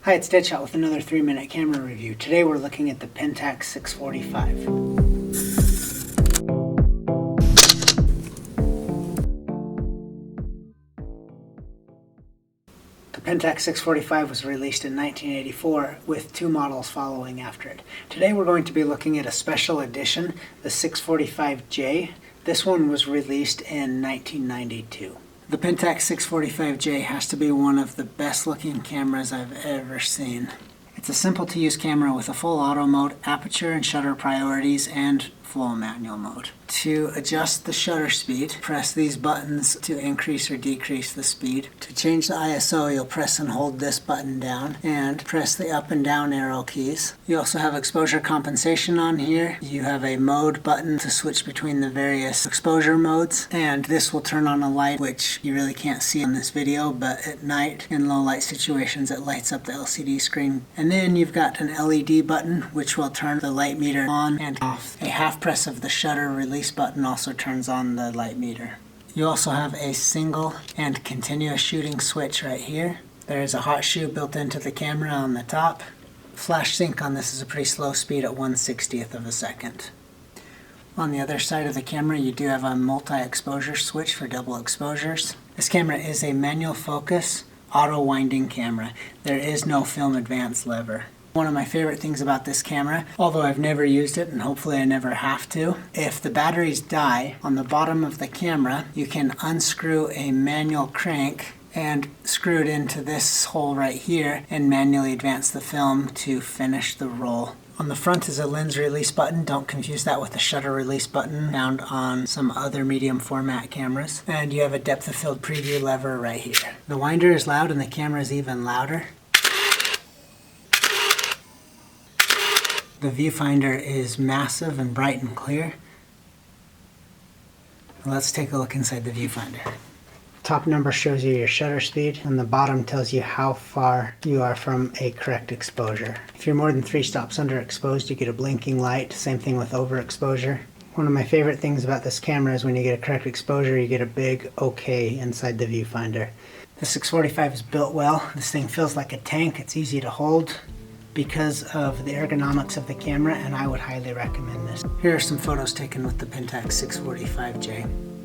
Hi, it's Deadshot with another 3-minute camera review. Today we're looking at the Pentax 645. The Pentax 645 was released in 1984 with two models following after it. Today we're going to be looking at a special edition, the 645J. This one was released in 1992. The Pentax 645J has to be one of the best looking cameras I've ever seen. It's a simple to use camera with a full auto mode, aperture and shutter priorities, and full manual mode. To adjust the shutter speed, press these buttons to increase or decrease the speed. To change the ISO, you'll press and hold this button down and press the up and down arrow keys. You also have exposure compensation on here. You have a mode button to switch between the various exposure modes, and this will turn on a light which you really can't see in this video, but at night in low light situations it lights up the LCD screen. And then you've got an LED button which will turn the light meter on and off. A half press of the shutter release button also turns on the light meter. You also have a single and continuous shooting switch right here. There is a hot shoe built into the camera on the top. Flash sync on this is a pretty slow speed at 1/60th of a second. On the other side of the camera you do have a multi-exposure switch for double exposures. This camera is a manual focus auto winding camera. There is no film advance lever. One of my favorite things about this camera, although I've never used it and hopefully I never have to, if the batteries die, on the bottom of the camera you can unscrew a manual crank and screw it into this hole right here and manually advance the film to finish the roll. On the front is a lens release button. Don't confuse that with the shutter release button found on some other medium format cameras. And you have a depth of field preview lever right here. The winder is loud and the camera is even louder. The viewfinder is massive and bright and clear. Let's take a look inside the viewfinder. Top number shows you your shutter speed, and the bottom tells you how far you are from a correct exposure. If you're more than 3 stops underexposed, you get a blinking light. Same thing with overexposure. One of my favorite things about this camera is when you get a correct exposure, you get a big OK inside the viewfinder. The 645 is built well. This thing feels like a tank. It's easy to hold because of the ergonomics of the camera, and I would highly recommend this. Here are some photos taken with the Pentax 645J.